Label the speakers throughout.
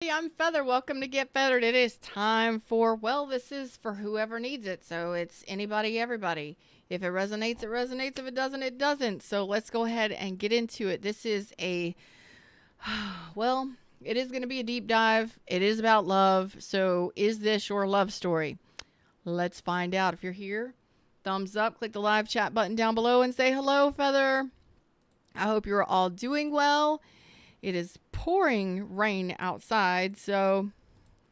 Speaker 1: Hey, I'm Feather. Welcome to Get Feathered. It is time for, well, this is for whoever needs it. So it's anybody, everybody. If it resonates, it resonates. If it doesn't, it doesn't. So let's go ahead and get into it. This is a, well, it is going to be a deep dive. It is about love. So is this your love story? Let's find out. If you're here, thumbs up, click the live chat button down below and say hello, Feather. I hope you're all doing well. It is pouring rain outside, so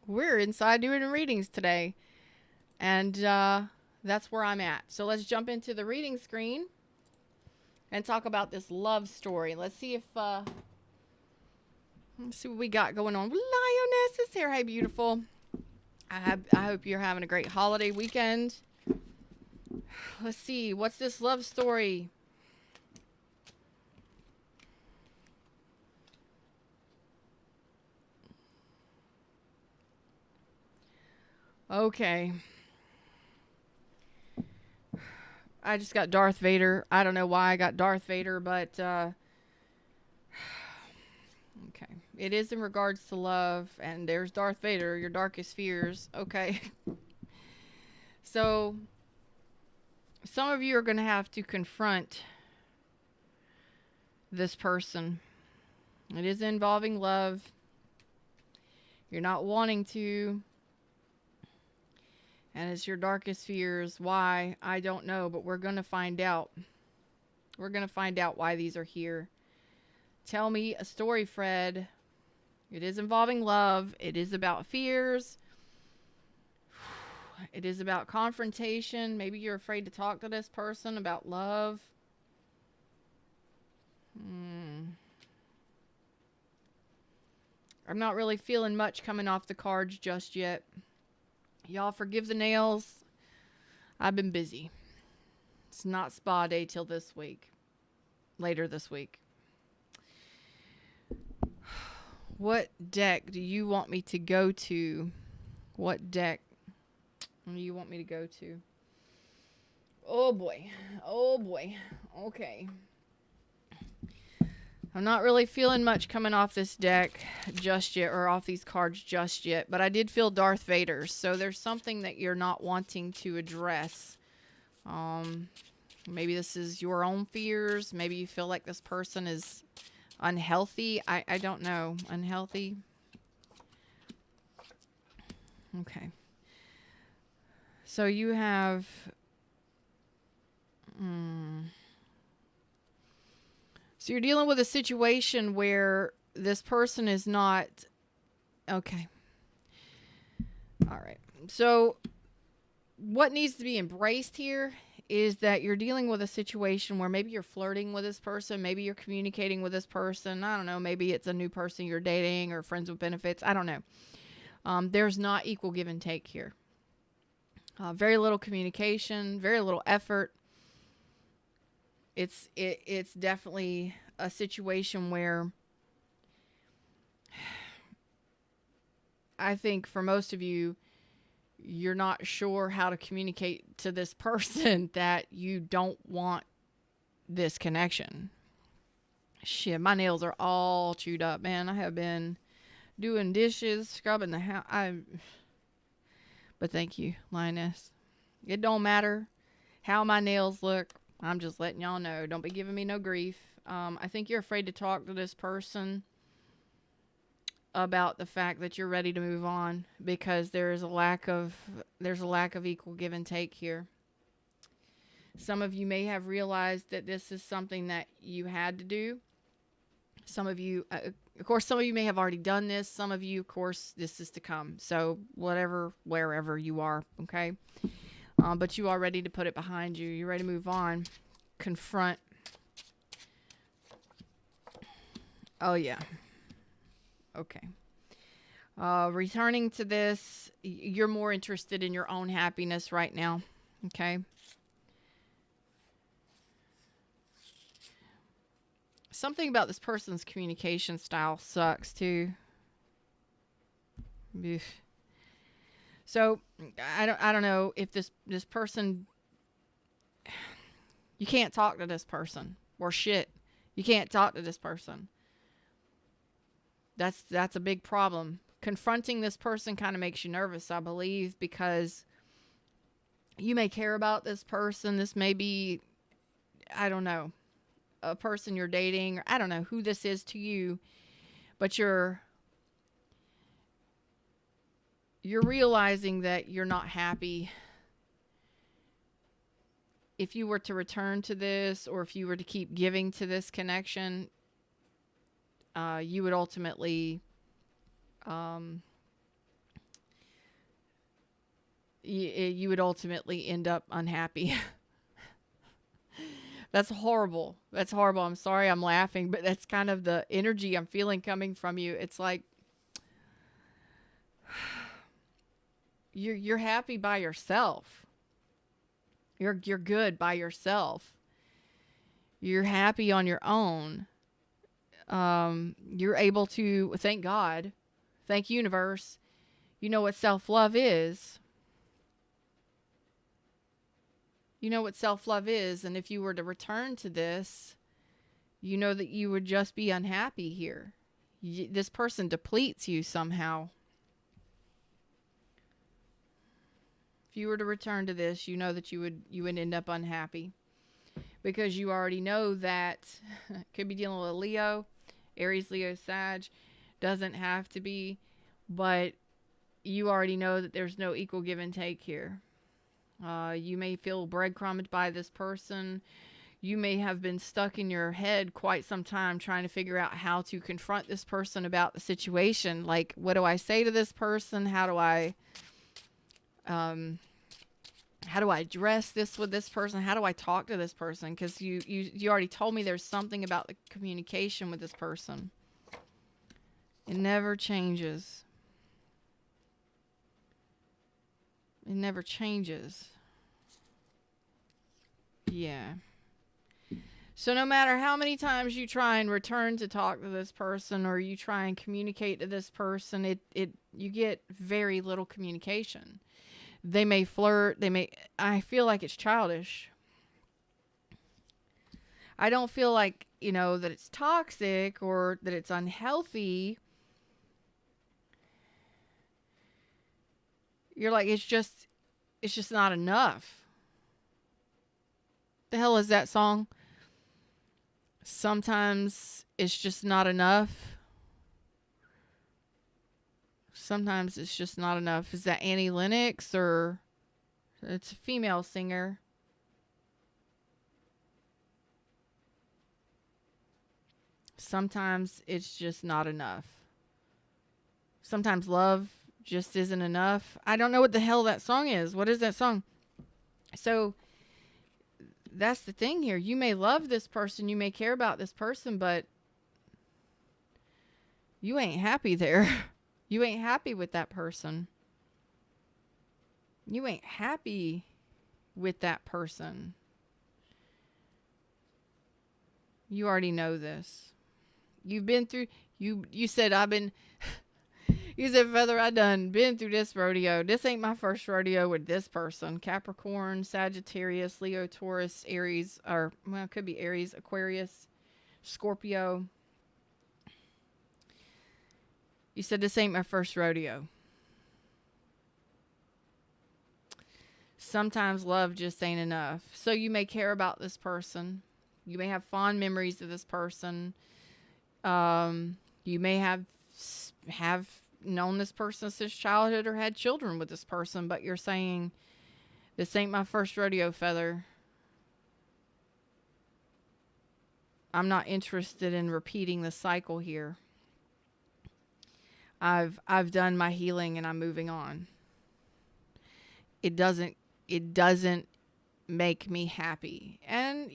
Speaker 1: we're inside doing readings today. And that's where I'm at. So let's jump into the reading screen and talk about this love story. Let's see what we got going on. Lioness is here. Hey, beautiful. I hope you're having a great holiday weekend. Let's see. What's this love story? Okay. I just got Darth Vader. I don't know why I got Darth Vader, but okay. It is in regards to love, and there's Darth Vader, your darkest fears. Okay. So, some of you are going to have to confront this person. It is involving love. You're not wanting to. And it's your darkest fears. Why? I don't know, but we're going to find out. We're going to find out why these are here. Tell me a story, Fred. It is involving love. It is about fears. It is about confrontation. Maybe you're afraid to talk to this person about love. I'm not really feeling much coming off the cards just yet. Y'all forgive the nails. I've been busy. It's not spa day till this week. Later this week. What deck do you want me to go to? What deck do you want me to go to? Oh boy. Oh boy. Okay. I'm not really feeling much coming off this deck just yet, or off these cards just yet, but I did feel Darth Vader, so there's something that you're not wanting to address. Maybe this is your own fears. Maybe you feel like this person is unhealthy. I don't know. Unhealthy. Okay. So you have... So you're dealing with a situation where this person is not... Okay. All right. So what needs to be embraced here is that you're dealing with a situation where maybe you're flirting with this person. Maybe you're communicating with this person. I don't know. Maybe it's a new person you're dating or friends with benefits. I don't know. There's not equal give and take here. Very little communication, very little effort. It's definitely a situation where I think for most of you, you're not sure how to communicate to this person that you don't want this connection. Shit, my nails are all chewed up, man. I have been doing dishes, scrubbing the house. But thank you, Lioness. It don't matter how my nails look. I'm just letting y'all know. Don't be giving me no grief. I think you're afraid to talk to this person about the fact that you're ready to move on because there's a lack of equal give and take here. Some of you may have realized that this is something that you had to do. Some of you, of course, some of you may have already done this. Some of you, of course, this is to come. So whatever, wherever you are, okay? But you are ready to put it behind you. You're ready to move on. Confront. Oh, yeah. Okay. Returning to this, you're more interested in your own happiness right now. Okay. Something about this person's communication style sucks too. Oof. So I don't know if this person, you can't talk to this person or shit. You can't talk to this person. That's a big problem confronting this person kind of makes you nervous, I believe, because you may care about this person. This may be, I don't know, a person you're dating, or I don't know who this is to you, but you're realizing that you're not happy if you were to return to this, or if you were to keep giving to this connection. You would ultimately you would ultimately end up unhappy. That's horrible. That's horrible. I'm sorry I'm laughing, but that's kind of the energy I'm feeling coming from you. It's like you're happy by yourself. You're good by yourself. You're happy on your own. You're able to thank God, thank universe. You know what self-love is. You know what self-love is, and if you were to return to this, you know that you would just be unhappy here. This person depletes you somehow. If you were to return to this, you know that you would end up unhappy, because you already know that could be dealing with a Leo, Aries, Leo, Sag, doesn't have to be, but you already know that there's no equal give and take here. You may feel breadcrumbed by this person. You may have been stuck in your head quite some time trying to figure out how to confront this person about the situation. Like, what do I say to this person? How do I address this with this person? How do I talk to this person? Because you already told me there's something about the communication with this person. It never changes. It never changes. Yeah. So no matter how many times you try and return to talk to this person, or you try and communicate to this person, you get very little communication. They may flirt. I feel like it's childish. I don't feel like, that it's toxic or that it's unhealthy. You're like, it's just not enough. The hell is that song? Sometimes it's just not enough. Sometimes it's just not enough. Is that Annie Lennox, or it's a female singer? Sometimes it's just not enough. Sometimes love just isn't enough. I don't know what the hell that song is. What is that song? So that's the thing here. You may love this person, you may care about this person, but you ain't happy there. You ain't happy with that person. You ain't happy with that person. You already know this. You've been through, you said, you said, Feather, I done been through this rodeo. This ain't my first rodeo with this person. Capricorn, Sagittarius, Leo, Taurus, Aries, or, well, it could be Aries, Aquarius, Scorpio. You said, this ain't my first rodeo. Sometimes love just ain't enough. So you may care about this person. You may have fond memories of this person. You may have known this person since childhood or had children with this person, but you're saying, this ain't my first rodeo, Feather. I'm not interested in repeating the cycle here. I've done my healing and I'm moving on. It doesn't make me happy. And,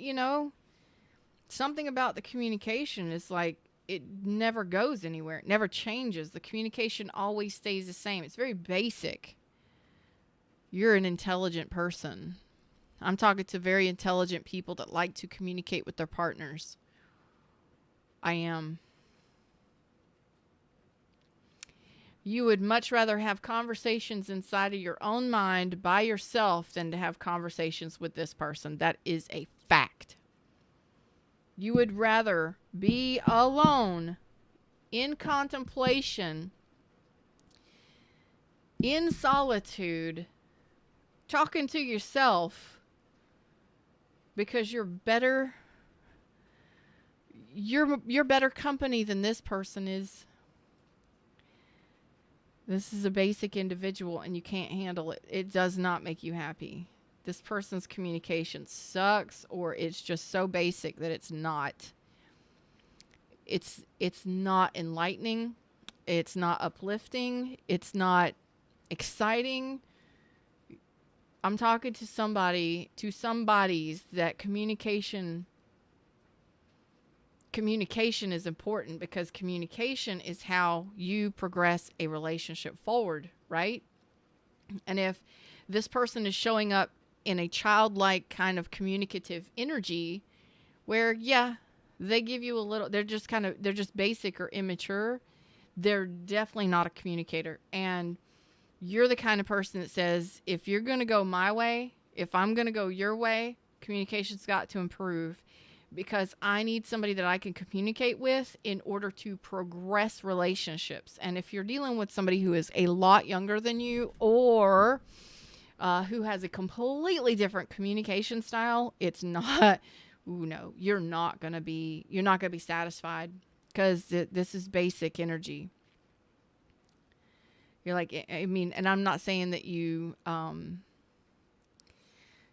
Speaker 1: something about the communication is like, it never goes anywhere. It never changes. The communication always stays the same. It's very basic. You're an intelligent person. I'm talking to very intelligent people that like to communicate with their partners. I am. You would much rather have conversations inside of your own mind by yourself than to have conversations with this person. That is a fact. You would rather be alone in contemplation in solitude, talking to yourself, because you're better. You're better company than this person is. This is a basic individual and you can't handle it. It does not make you happy. This person's communication sucks, or it's just so basic that it's not. It's not enlightening. It's not uplifting. It's not exciting. I'm talking to somebody's that communication is important, because communication is how you progress a relationship forward, right? And if this person is showing up in a childlike kind of communicative energy where, yeah, they give you a little, they're just basic or immature, they're definitely not a communicator. And you're the kind of person that says, if you're going to go my way, if I'm going to go your way, communication's got to improve, because I need somebody that I can communicate with in order to progress relationships. And if you're dealing with somebody who is a lot younger than you, or who has a completely different communication style, it's not, no, you're not going to be satisfied, because this is basic energy. You're like, I mean, and I'm not saying that you,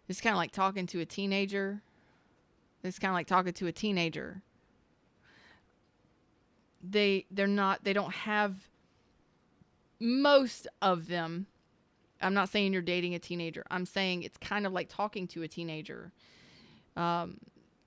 Speaker 1: it's kind of like talking to a teenager. They don't have, most of them. I'm not saying you're dating a teenager. I'm saying it's kind of like talking to a teenager.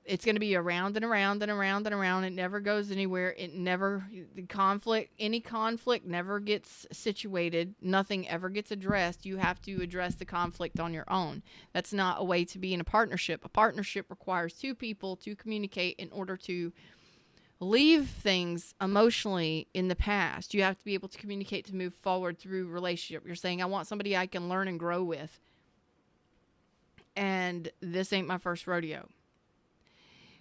Speaker 1: It's going to be around and around and around and around. It never goes anywhere. Any conflict never gets situated. Nothing ever gets addressed. You have to address the conflict on your own. That's not a way to be in a partnership. A partnership requires two people to communicate in order to leave things emotionally in the past. You have to be able to communicate to move forward through relationship. You're saying, I want somebody I can learn and grow with. And this ain't my first rodeo.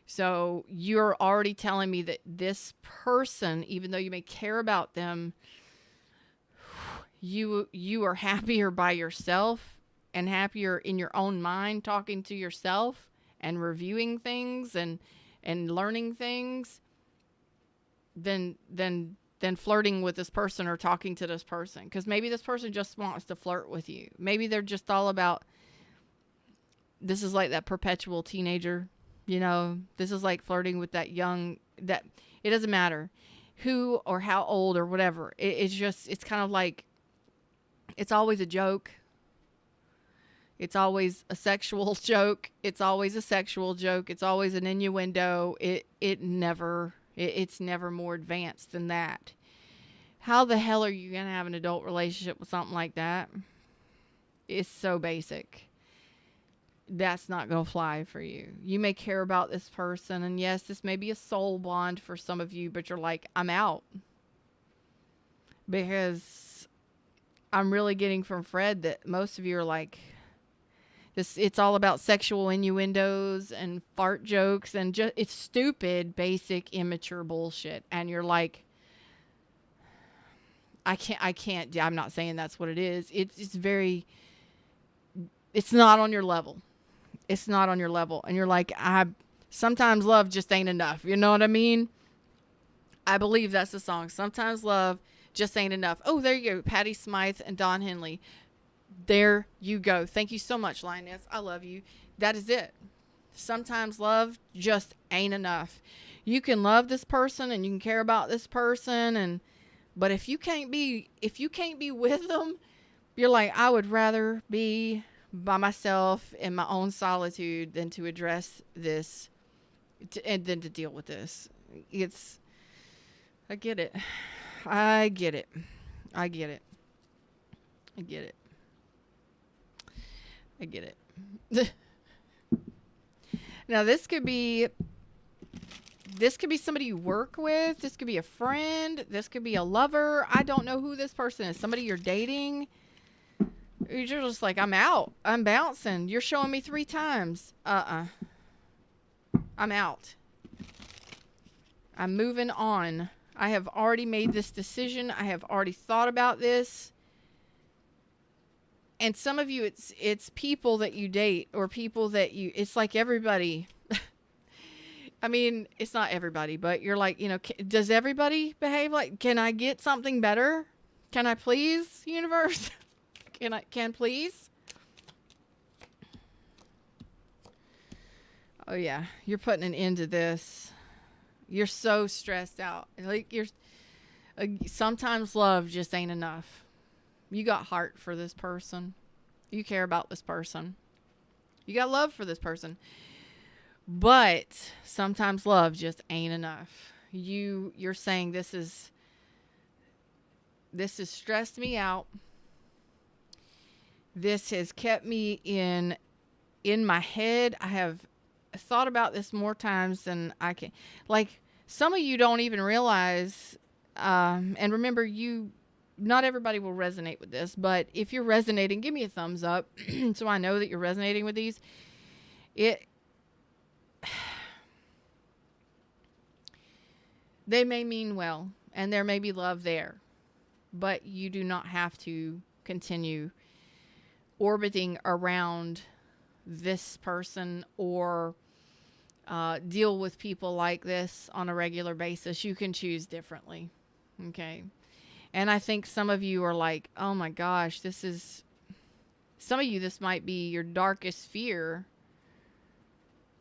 Speaker 1: So you're already telling me that this person, even though you may care about them, you are happier by yourself and happier in your own mind, talking to yourself and reviewing things and learning things than flirting with this person or talking to this person. Because maybe this person just wants to flirt with you. Maybe they're just all about, this is like that perpetual teenager. You know, this is like flirting with that young, that it doesn't matter who or how old or whatever. It's kind of like, it's always a joke. It's always a sexual joke. It's always a sexual joke. It's always an innuendo. It's never more advanced than that. How the hell are you going to have an adult relationship with something like that? It's so basic. That's not going to fly for you. You may care about this person, and yes, this may be a soul bond for some of you, but you're like, I'm out. Because I'm really getting from Fred that most of you are like, it's all about sexual innuendos and fart jokes, and just, it's stupid, basic, immature bullshit. And you're like, I can't, I'm not saying that's what it is. It's not on your level. It's not on your level. And you're like, sometimes love just ain't enough. You know what I mean? I believe that's the song. Sometimes love just ain't enough. Oh, there you go. Patty Smythe and Don Henley. There you go. Thank you so much, Lioness. I love you. That is it. Sometimes love just ain't enough. You can love this person and you can care about this person, but if you can't be with them, you're like, I would rather be by myself in my own solitude than to address this and then to deal with this. I get it. I get it. Now this could be somebody you work with. This could be a friend. This could be a lover. I don't know who this person is. Somebody you're dating. You're just like, I'm out. I'm bouncing. You're showing me 3 times. I'm out. I'm moving on. I have already made this decision. I have already thought about this. And some of you, it's people that you date or people that it's like everybody. I mean, it's not everybody, but you're like, does everybody behave like, can I get something better? Can I please, universe? Can please? Oh yeah, you're putting an end to this. You're so stressed out. Like sometimes love just ain't enough. You got heart for this person. You care about this person. You got love for this person. But sometimes love just ain't enough. You're saying this has stressed me out. This has kept me in my head. I have thought about this more times than I can. Like, some of you don't even realize, and remember, not everybody will resonate with this, but if you're resonating, give me a thumbs up so I know that you're resonating with these. They may mean well, and there may be love there, but you do not have to continue orbiting around this person or deal with people like this on a regular basis. You can choose differently. Okay. And I think some of you are like, oh my gosh, some of you, this might be your darkest fear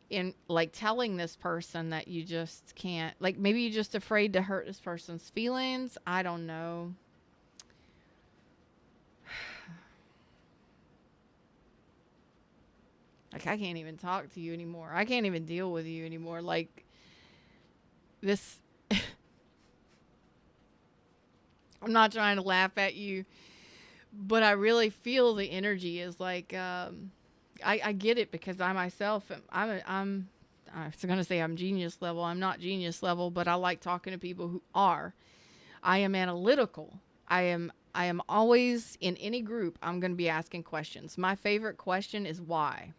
Speaker 1: in like telling this person that you just can't, like maybe you're just afraid to hurt this person's feelings. I don't know. Like, I can't even talk to you anymore. I can't even deal with you anymore. Like, this, I'm not trying to laugh at you, but I really feel the energy is like, I get it because I myself, I was going to say I'm genius level. I'm not genius level, but I like talking to people who are. I am analytical. I am always in any group. I'm going to be asking questions. My favorite question is why.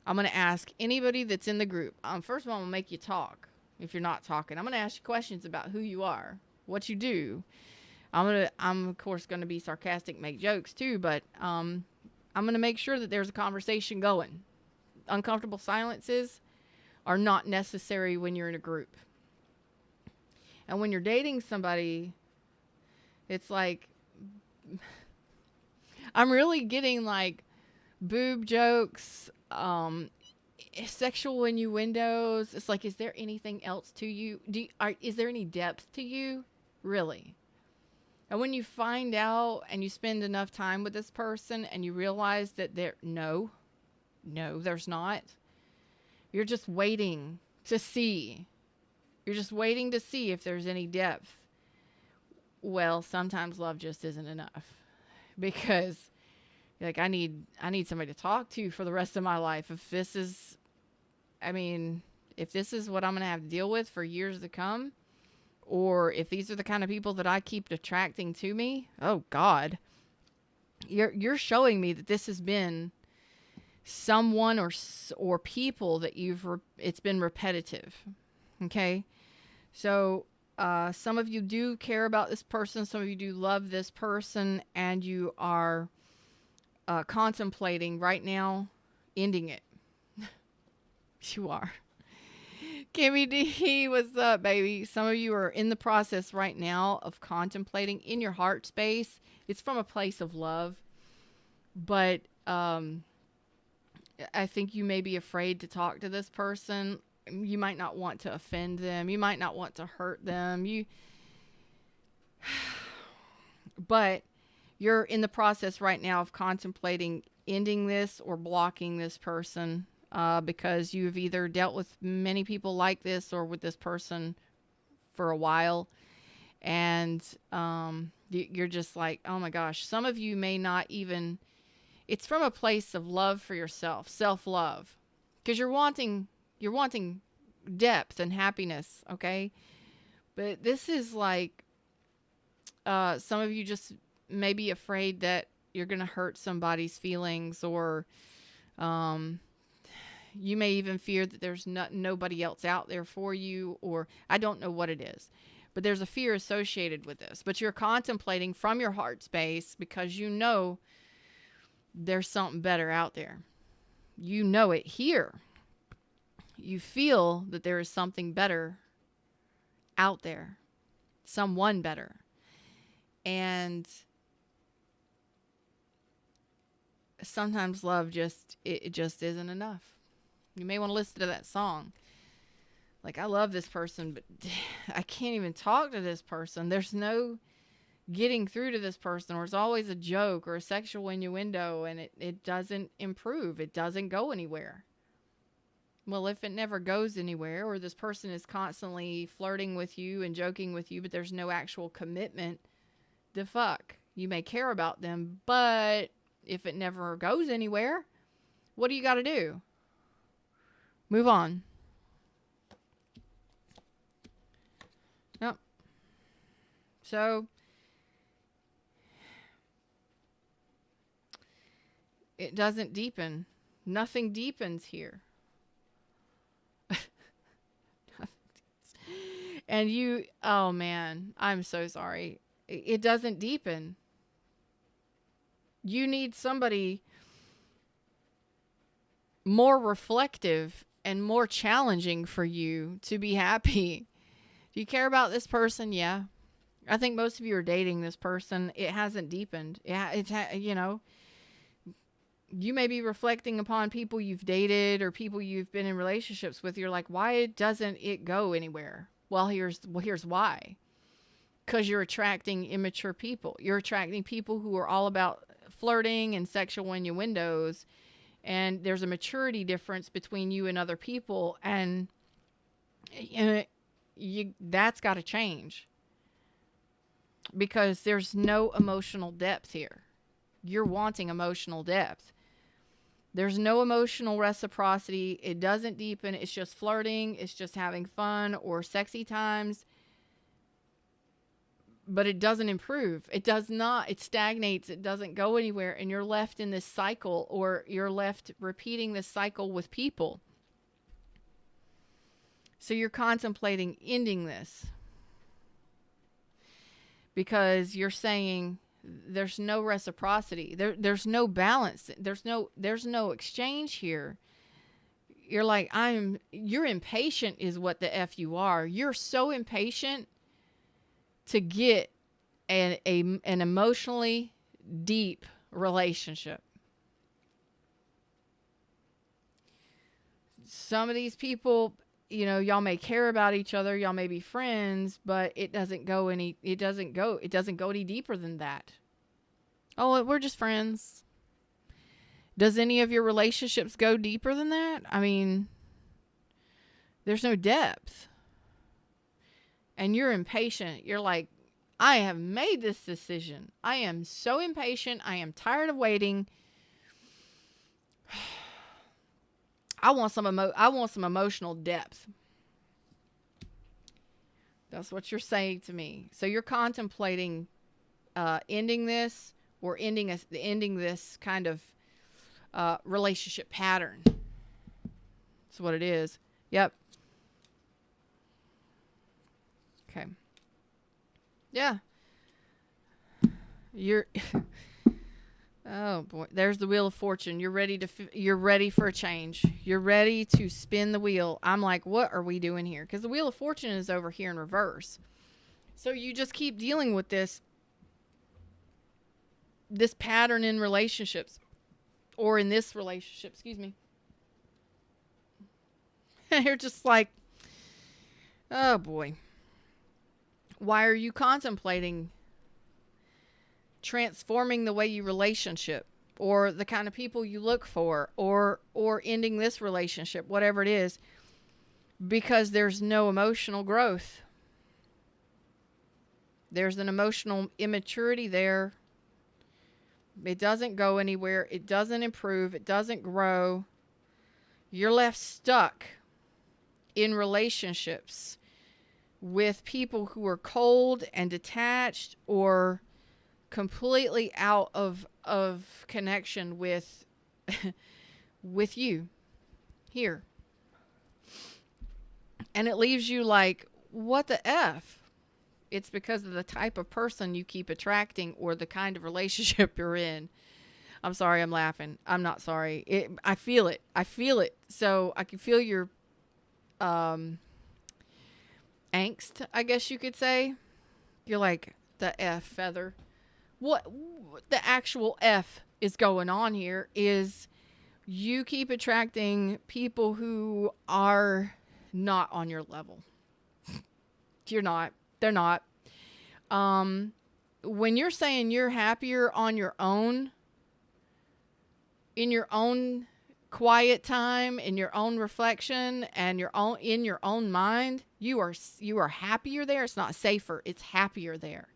Speaker 1: I'm going to ask anybody that's in the group. First of all, I'm going to make you talk if you're not talking. I'm going to ask you questions about who you are, what you do. I'm of course going to be sarcastic, make jokes too, but I'm going to make sure that there's a conversation going. Uncomfortable silences are not necessary when you're in a group. And when you're dating somebody, it's like, I'm really getting like boob jokes, sexual innuendos. It's like, is there anything else to you? Is there any depth to you? Really? And when you find out and you spend enough time with this person and you realize that no, there's not. You're just waiting to see. You're just waiting to see if there's any depth. Well, sometimes love just isn't enough, because like, I need somebody to talk to for the rest of my life. If this is what I'm going to have to deal with for years to come, or if these are the kind of people that I keep attracting to me, oh God, you're showing me that this has been someone or people that it's been repetitive. Okay. So, some of you do care about this person. Some of you do love this person, and you are contemplating right now ending it. You are. Kimmy D, what's up, baby? Some of you are in the process right now of contemplating in your heart space. It's from a place of love, but I think you may be afraid to talk to this person. You might not want to offend them. You might not want to hurt them. But you're in the process right now of contemplating ending this or blocking this person, because you've either dealt with many people like this or with this person for a while. And you're just like, oh my gosh, some of you may not even, it's from a place of love for yourself, self-love, because you're wanting depth and happiness. Okay. But this is like, some of you just may be afraid that you're going to hurt somebody's feelings, or, you may even fear that there's nobody else out there for you, or I don't know what it is, but there's a fear associated with this. But you're contemplating from your heart space because you know there's something better out there. You know it here. You feel that there is something better out there, someone better. And sometimes love it just isn't enough. You may want to listen to that song. Like, I love this person, but I can't even talk to this person. There's no getting through to this person, or it's always a joke or a sexual innuendo, and it doesn't improve. It doesn't go anywhere. Well, if it never goes anywhere, or this person is constantly flirting with you and joking with you, but there's no actual commitment, the fuck. You may care about them, but if it never goes anywhere, what do you got to do? Move on. Yep. So, it doesn't deepen. Nothing deepens here. And oh man, I'm so sorry. It doesn't deepen. You need somebody more reflective and more challenging for you to be happy. Do you care about this person? Yeah. I think most of you are dating this person. It hasn't deepened. You may be reflecting upon people you've dated or people you've been in relationships with. You're like, why doesn't it go anywhere? Well, here's why. Because you're attracting immature people. You're attracting people who are all about flirting and sexual innuendos. And there's a maturity difference between you and other people. And that's got to change. Because there's no emotional depth here. You're wanting emotional depth. There's no emotional reciprocity. It doesn't deepen. It's just flirting. It's just having fun or sexy times. But it doesn't improve. It does not. It stagnates. It doesn't go anywhere. And you're left in this cycle, or you're left repeating this cycle with people. So you're contemplating ending this. Because you're saying, there's no reciprocity. There's no balance. There's no exchange here. You're like, you're impatient is what the F you are. You're so impatient to get an emotionally deep relationship. Some of these people, y'all may care about each other, y'all may be friends, but it doesn't go any deeper than that. Oh, we're just friends. Does any of your relationships go deeper than that? I mean, there's no depth. And you're impatient. You're like, I have made this decision. I am so impatient. I am tired of waiting. I want some emotional depth. That's what you're saying to me. So you're contemplating ending this, or ending this kind of relationship pattern. That's what it is. Yep. Okay. Yeah. Oh boy, there's the Wheel of Fortune. You're ready for a change. You're ready to spin the wheel. I'm like, what are we doing here? Because the Wheel of Fortune is over here in reverse. So you just keep dealing with this pattern in relationships, or in this relationship, excuse me. You're just like, oh boy. Why are you contemplating transforming the way you relationship, or the kind of people you look for, or ending this relationship, whatever it is? Because there's no emotional growth. There's an emotional immaturity there. It doesn't go anywhere. It doesn't improve. It doesn't grow. You're left stuck in relationships with people who are cold and detached, or completely out of connection with you here. And it leaves you like, what the F? It's because of the type of person you keep attracting, or the kind of relationship you're in. I'm sorry, I'm laughing. I'm not sorry. I feel it. I feel it. So I can feel your um, angst, I guess you could say. You're like, the F feather. What the actual F is going on here is you keep attracting people who are not on your level. You're not. They're not. When you're saying you're happier on your own, in your own quiet time, in your own reflection, and in your own mind, you are happier there. It's not safer. It's happier there.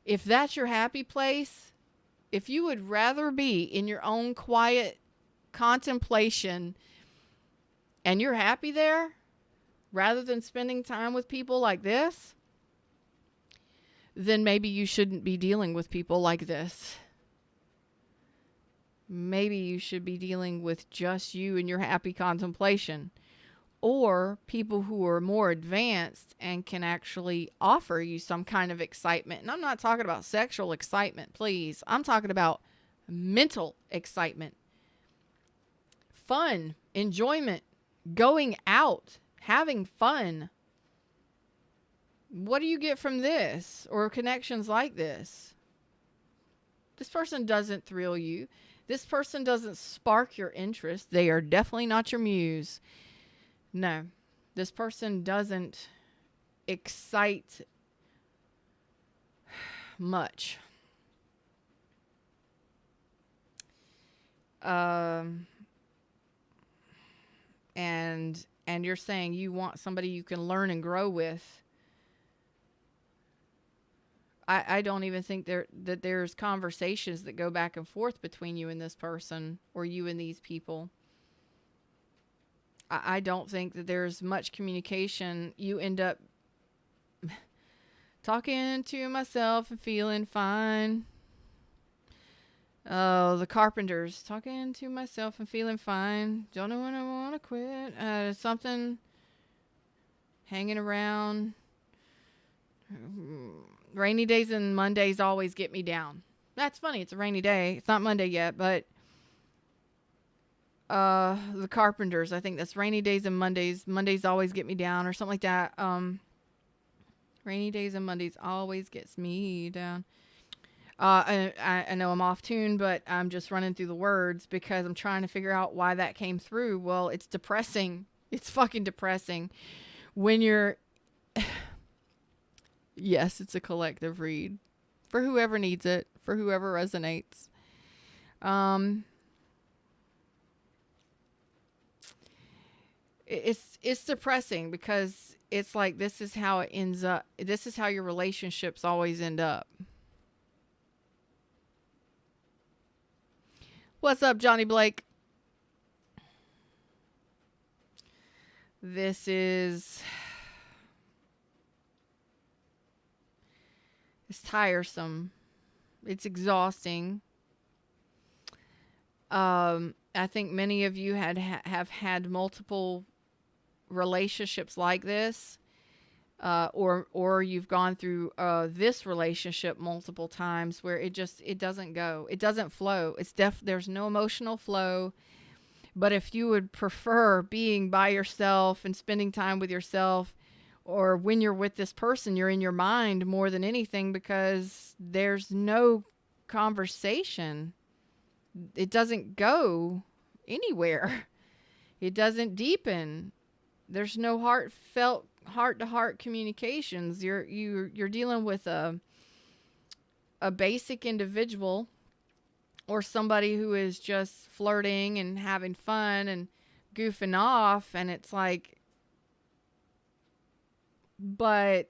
Speaker 1: If that's your happy place, if you would rather be in your own quiet contemplation and you're happy there rather than spending time with people like this, then maybe you shouldn't be dealing with people like this. Maybe you should be dealing with just you and your happy contemplation, or people who are more advanced and can actually offer you some kind of excitement. And I'm not talking about sexual excitement, please. I'm talking about mental excitement, fun, enjoyment, going out, having fun. What do you get from this or connections like this? This person doesn't thrill you. This person doesn't spark your interest. They are definitely not your muse. No, this person doesn't excite much. And you're saying you want somebody you can learn and grow with. I don't even think that there's conversations that go back and forth between you and this person, or you and these people. I don't think that there's much communication. You end up talking to myself and feeling fine. Oh, the Carpenters. Talking to myself and feeling fine. Don't know when I want to quit. Something hanging around. Rainy days and Mondays always get me down. That's funny. It's a rainy day. It's not Monday yet, but the Carpenters, I think that's rainy days and Mondays. Mondays always get me down, or something like that. Rainy days and Mondays always gets me down. I know I'm off tune, but I'm just running through the words because I'm trying to figure out why that came through. Well, it's depressing. It's fucking depressing when you're... Yes, it's a collective read for whoever needs it, for whoever resonates. It's depressing because it's like, this is how it ends up. This is how your relationships always end up. What's up, Johnny Blake? This is... It's tiresome. It's exhausting. I think many of you have had multiple relationships like this, or you've gone through this relationship multiple times where it doesn't go. It doesn't flow. There's no emotional flow. But if you would prefer being by yourself and spending time with yourself, or when you're with this person, you're in your mind more than anything because there's no conversation. It doesn't go anywhere. It doesn't deepen. There's no heartfelt, heart-to-heart communications. You're dealing with a basic individual, or somebody who is just flirting and having fun and goofing off, and it's like, but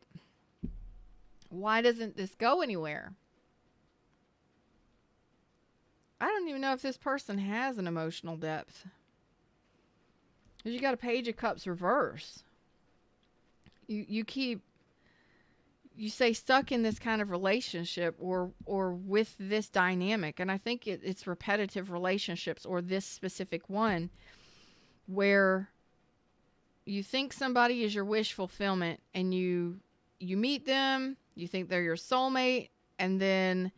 Speaker 1: why doesn't this go anywhere? I don't even know if this person has an emotional depth. Because you got a Page of Cups reverse. You stay stuck in this kind of relationship or with this dynamic. And I think it's repetitive relationships, or this specific one, where you think somebody is your wish fulfillment, and you meet them, you think they're your soulmate, and then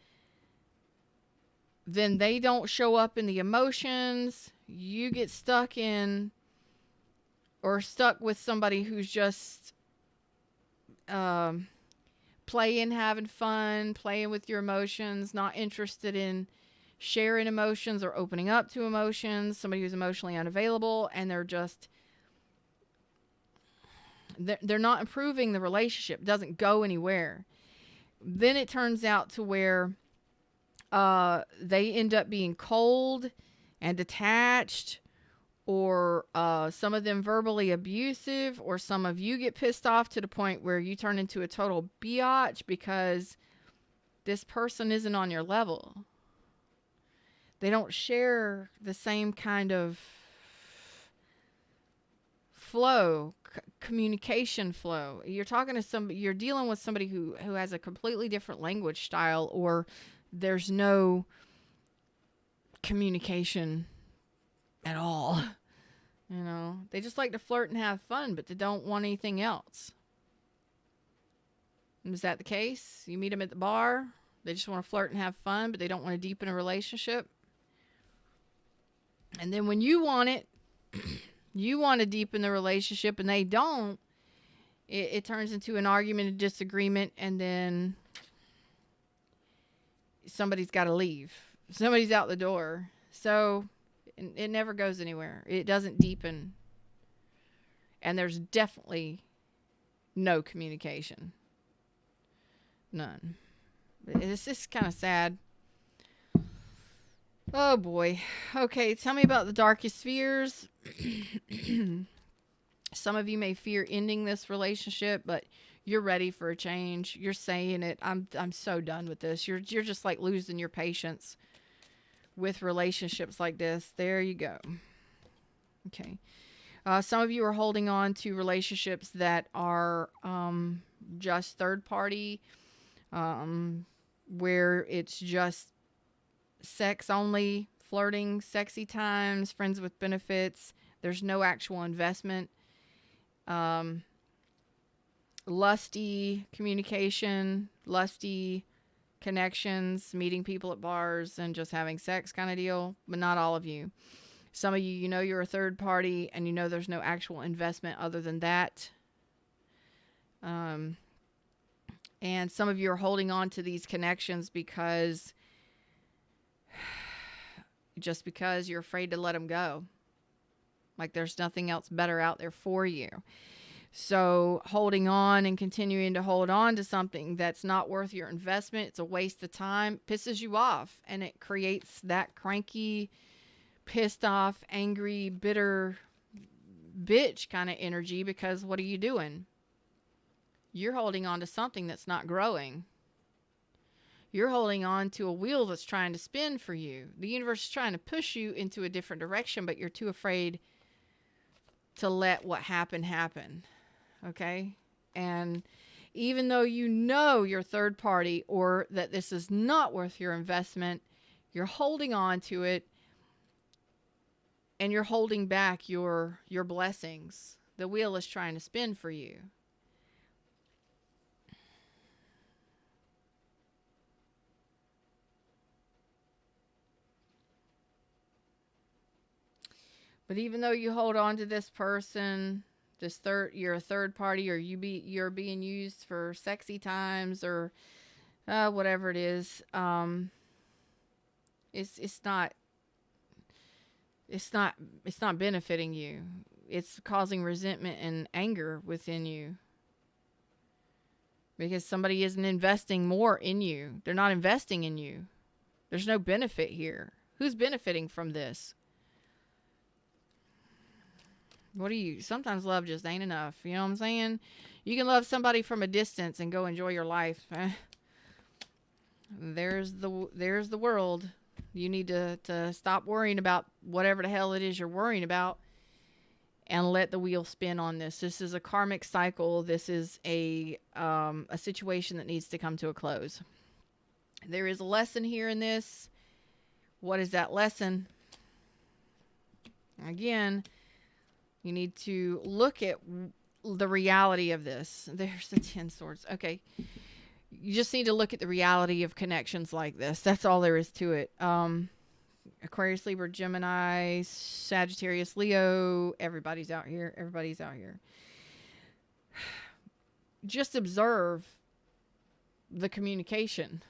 Speaker 1: then they don't show up in the emotions. You get stuck with somebody who's just playing, having fun, playing with your emotions, not interested in sharing emotions or opening up to emotions, somebody who's emotionally unavailable, and they're not improving the relationship. It doesn't go anywhere. Then it turns out to where they end up being cold and detached, or some of them verbally abusive, or some of you get pissed off to the point where you turn into a total biatch because this person isn't on your level. They don't share the same kind of flow, communication flow. You're talking to somebody, you're dealing with somebody who has a completely different language style, or there's no communication at all. You know, they just like to flirt and have fun, but they don't want anything else. Is that the case? You meet them at the bar, they just want to flirt and have fun, but they don't want to deepen a relationship. And then when you want it, you want to deepen the relationship and they don't, it turns into an argument, a disagreement, and then somebody's got to leave. Somebody's out the door. So it never goes anywhere. It doesn't deepen. And there's definitely no communication. None. It's just kind of sad. Oh boy. Okay, tell me about the darkest fears. Some of you may fear ending this relationship, but you're ready for a change. You're saying it. I'm so done with this. You're just like losing your patience with relationships like this. There you go. Okay. Some of you are holding on to relationships that are just third party, where it's just sex only, flirting, sexy times, friends with benefits. There's no actual investment. Lusty communication, lusty connections, meeting people at bars and just having sex kind of deal, but not all of you. Some of you, you know you're a third party and you know there's no actual investment other than that. And some of you are holding on to these connections because you're afraid to let them go. Like there's nothing else better out there for you. So holding on and continuing to hold on to something that's not worth your investment, it's a waste of time, pisses you off. And it creates that cranky, pissed off, angry, bitter bitch kind of energy, because what are you doing? You're holding on to something that's not growing. You're holding on to a wheel that's trying to spin for you. The universe is trying to push you into a different direction, but you're too afraid to let what happened happen. Okay? And even though you know you're third party, or that this is not worth your investment, you're holding on to it, and you're holding back your blessings. The wheel is trying to spin for you. But even though you hold on to this person, you're a third party, or you're being used for sexy times, or whatever it is, it's not benefiting you. It's causing resentment and anger within you, because somebody isn't investing more in you. They're not investing in you. There's no benefit here. Who's benefiting from this? Sometimes love just ain't enough. You know what I'm saying? You can love somebody from a distance and go enjoy your life. There's the world. You need to stop worrying about whatever the hell it is you're worrying about, and let the wheel spin on this. This is a karmic cycle. This is a situation that needs to come to a close. There is a lesson here in this. What is that lesson? Again, you need to look at the reality of this. There's the 10 swords. Okay. You just need to look at the reality of connections like this. That's all there is to it. Aquarius, Libra, Gemini, Sagittarius, Leo, everybody's out here. Everybody's out here. Just observe the communication.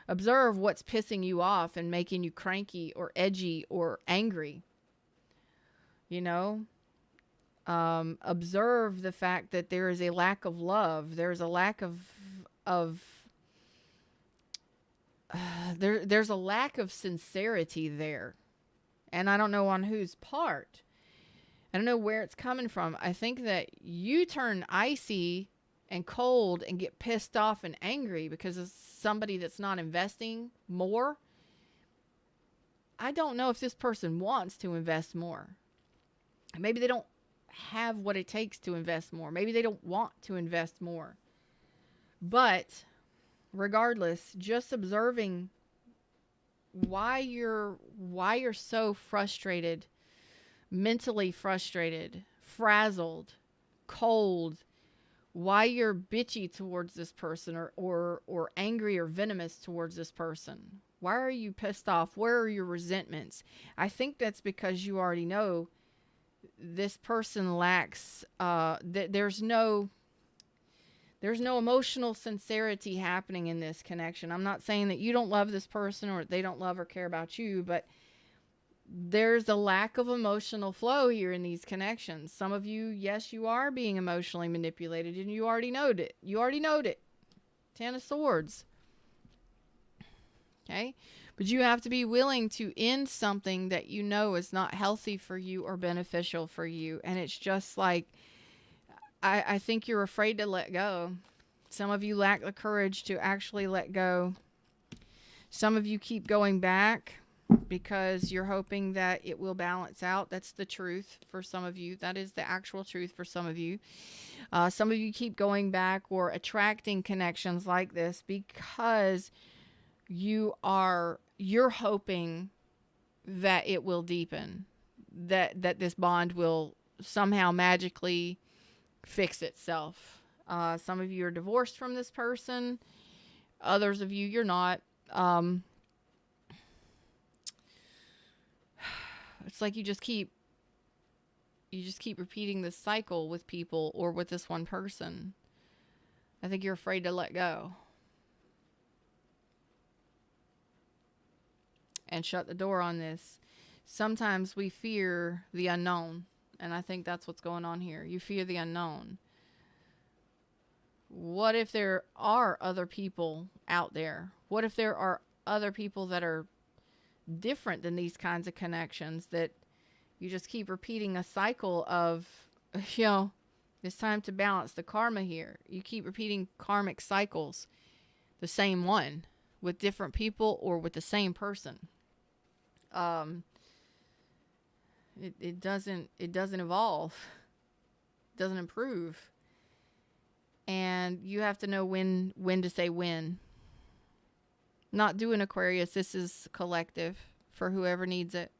Speaker 1: Observe what's pissing you off and making you cranky or edgy or angry. You know, observe the fact that there is a lack of love. There's a lack of there's a lack of sincerity there. And I don't know on whose part. I don't know where it's coming from. I think that you turn icy and cold and get pissed off and angry because of somebody that's not investing more. I don't know if this person wants to invest more. Maybe they don't have what it takes to invest more. Maybe they don't want to invest more. But regardless, just observing why you're so frustrated, mentally frustrated, frazzled, cold, why you're bitchy towards this person or angry or venomous towards this person. Why are you pissed off? Where are your resentments? I think that's because you already know this person lacks there's no emotional sincerity happening in this connection. I'm not saying that you don't love this person or they don't love or care about you, but there's a lack of emotional flow here in these connections. Some of you, yes, you are being emotionally manipulated, and you already knowed it. You already knowed it. 10 of Swords. Okay? But you have to be willing to end something that you know is not healthy for you or beneficial for you. And it's just like, I think you're afraid to let go. Some of you lack the courage to actually let go. Some of you keep going back because you're hoping that it will balance out. That's the truth for some of you. That is the actual truth for some of you. Some of you keep going back or attracting connections like this because you're hoping that it will deepen, that this bond will somehow magically fix itself. Some of you are divorced from this person. Others of you, you're not. It's like you just keep repeating this cycle with people or with this one person. I think you're afraid to let go and shut the door on this. Sometimes we fear the unknown, and I think that's what's going on here. You fear the unknown. What if there are other people out there? What if there are other people that are different than these kinds of connections, that you just keep repeating a cycle of, it's time to balance the karma here. You keep repeating karmic cycles, the same one, with different people or with the same person. It doesn't evolve. It doesn't improve. And you have to know when to say when. Not doing Aquarius. This is collective for whoever needs it.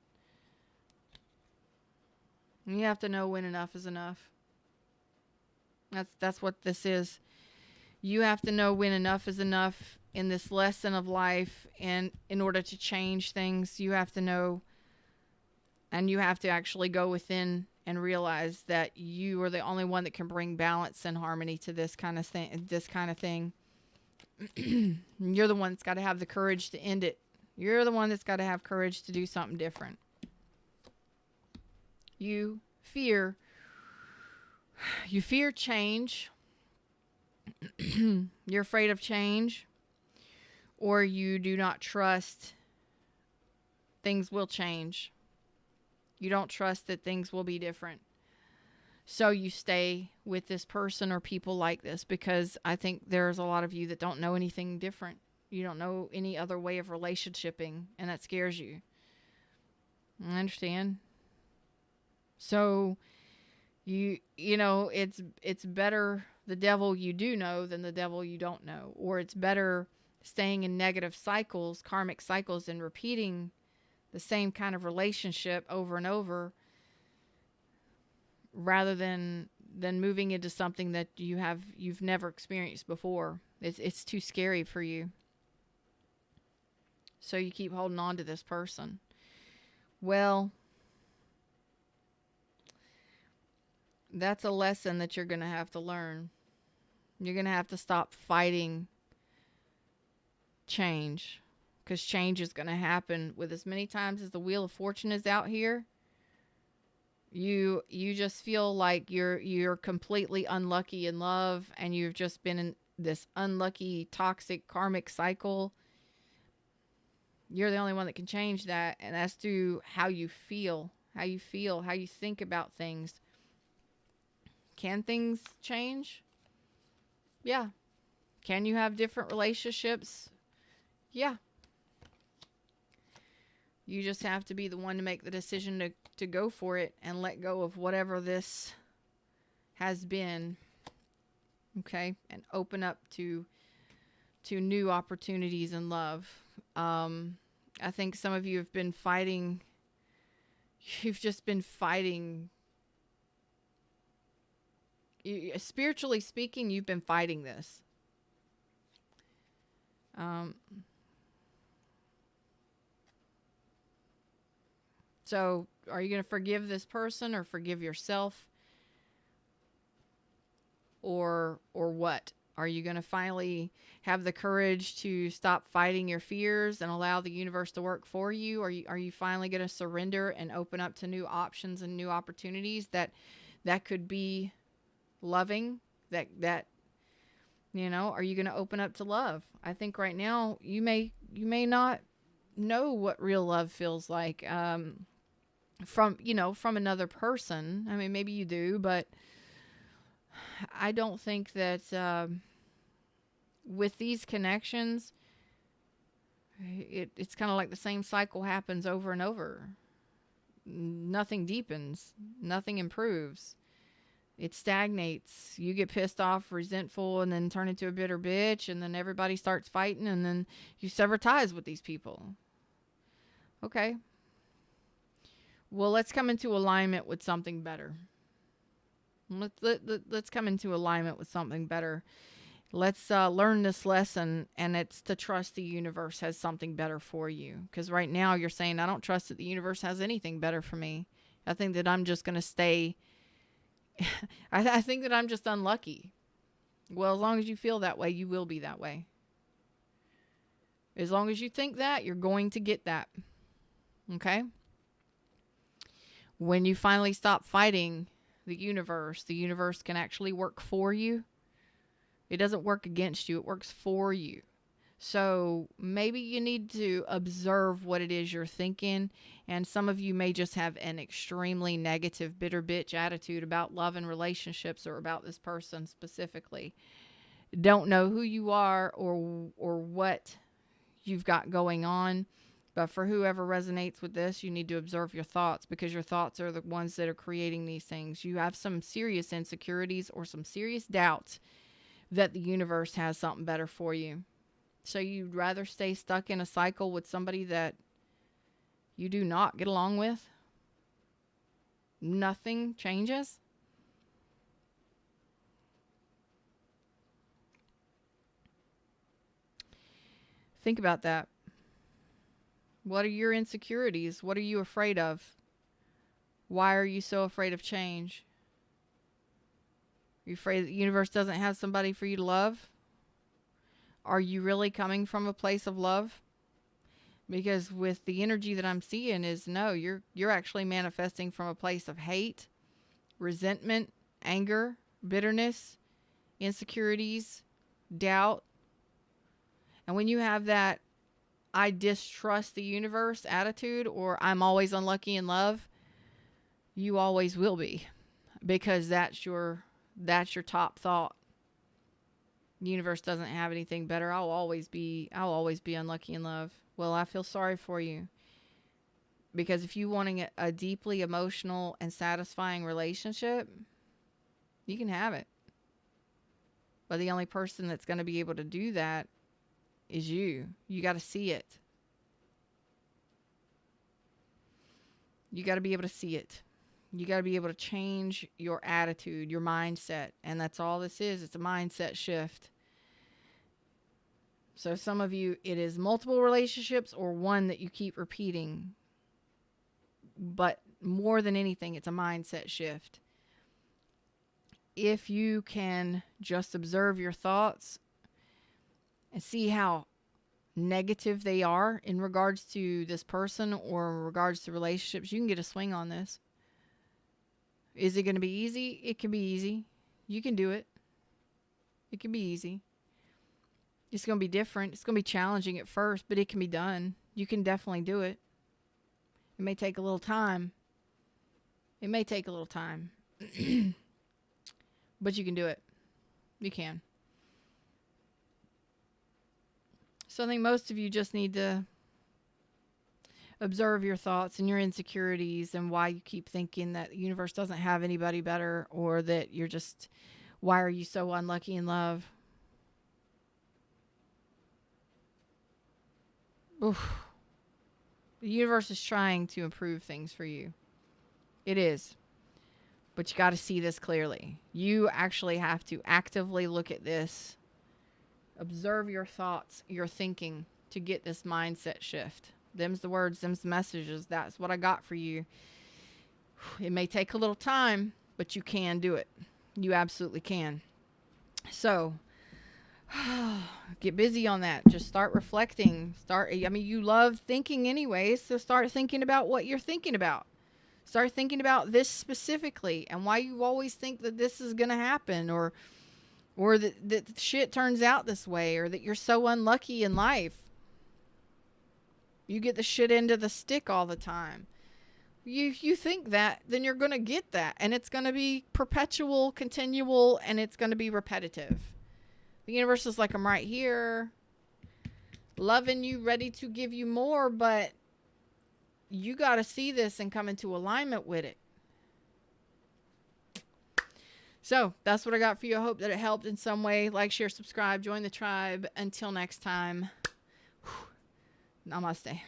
Speaker 1: And you have to know when enough is enough. That's what this is. You have to know when enough is enough in this lesson of life, and in order to change things, you have to know, and you have to actually go within and realize that you are the only one that can bring balance and harmony to this kind of thing. You're the one that's got to have the courage to end it. You're the one that's got to have courage to do something different. You fear change. You're afraid of change, or you do not trust things will change. You don't trust that things will be different. So you stay with this person or people like this, because I think there's a lot of you that don't know anything different. You don't know any other way of relationshiping, and that scares you. I understand. So it's better the devil you do know than the devil you don't know. Or it's better staying in negative cycles, karmic cycles, and repeating the same kind of relationship over and over, rather than moving into something that you've never experienced before. It's too scary for you. So you keep holding on to this person. Well, that's a lesson that you're going to have to learn. You're going to have to stop fighting change, because change is going to happen with as many times as the Wheel of Fortune is out here. You just feel like you're completely unlucky in love, and you've just been in this unlucky, toxic, karmic cycle. You're the only one that can change that, and that's through how you feel, how you think about things. Can things change? Yeah. Can you have different relationships? Yeah. You just have to be the one to make the decision to go for it and let go of whatever this has been. Okay? And open up to new opportunities in love. I think some of you have been fighting. You've just been fighting. Spiritually speaking, you've been fighting this. So are you going to forgive this person or forgive yourself? Or what? Are you going to finally have the courage to stop fighting your fears and allow the universe to work for you? Are you finally going to surrender and open up to new options and new opportunities that could be loving? That are you going to open up to love? I think right now you may not know what real love feels like from another person. I mean, maybe you do, but I don't think that with these connections, it's kind of like the same cycle happens over and over. Nothing deepens. Nothing improves. It stagnates. You get pissed off, resentful, and then turn into a bitter bitch, and then everybody starts fighting, and then you sever ties with these people. Okay. Well, let's come into alignment with something better. Let's come into alignment with something better. Let's learn this lesson, and it's to trust the universe has something better for you. Because right now you're saying, I don't trust that the universe has anything better for me. I think that I'm just going to stay. I think that I'm just unlucky. Well, as long as you feel that way, you will be that way. As long as you think that, you're going to get that. Okay? When you finally stop fighting the universe can actually work for you. It doesn't work against you. It works for you. So maybe you need to observe what it is you're thinking. And some of you may just have an extremely negative, bitter bitch attitude about love and relationships, or about this person specifically. Don't know who you are or what you've got going on. But for whoever resonates with this, you need to observe your thoughts, because your thoughts are the ones that are creating these things. You have some serious insecurities or some serious doubts that the universe has something better for you. So you'd rather stay stuck in a cycle with somebody that you do not get along with? Nothing changes? Think about that. What are your insecurities? What are you afraid of? Why are you so afraid of change? Are you afraid that the universe doesn't have somebody for you to love? Are you really coming from a place of love? Because with the energy that I'm seeing is no, you're actually manifesting from a place of hate, resentment, anger, bitterness, insecurities, doubt. And when you have that I distrust the universe attitude, or I'm always unlucky in love, you always will be, because that's your top thought. The universe doesn't have anything better. I'll always be unlucky in love. Well, I feel sorry for you, because if you wanting a deeply emotional and satisfying relationship, you can have it. But the only person that's going to be able to do that is you. You got to see it. You got to be able to see it. You got to be able to change your attitude, your mindset. And that's all this is. It's a mindset shift. So some of you, it is multiple relationships or one that you keep repeating. But more than anything, it's a mindset shift. If you can just observe your thoughts and see how negative they are in regards to this person or in regards to relationships, you can get a swing on this. Is it going to be easy? It can be easy. You can do it. It can be easy. It's going to be different. It's going to be challenging at first, but it can be done. You can definitely do it. It may take a little time. It may take a little time. But you can do it. You can. So I think most of you just need to observe your thoughts and your insecurities and why you keep thinking that the universe doesn't have anybody better, or that you're just, why are you so unlucky in love? Oof. The universe is trying to improve things for you. It is. But you got to see this clearly. You actually have to actively look at this, observe your thoughts, your thinking, to get this mindset shift. Them's the words, them's the messages. That's what I got for you. It may take a little time, but you can do it. You absolutely can. So, get busy on that. Just start reflecting. You love thinking anyways, so start thinking about what you're thinking about. Start thinking about this specifically and why you always think that this is going to happen, or that shit turns out this way, or that you're so unlucky in life. You get the shit end of the stick all the time. You think that, then you're going to get that. And it's going to be perpetual, continual, and it's going to be repetitive. The universe is like, I'm right here, loving you, ready to give you more, but you got to see this and come into alignment with it. So that's what I got for you. I hope that it helped in some way. Like, share, subscribe, join the tribe. Until next time, namaste.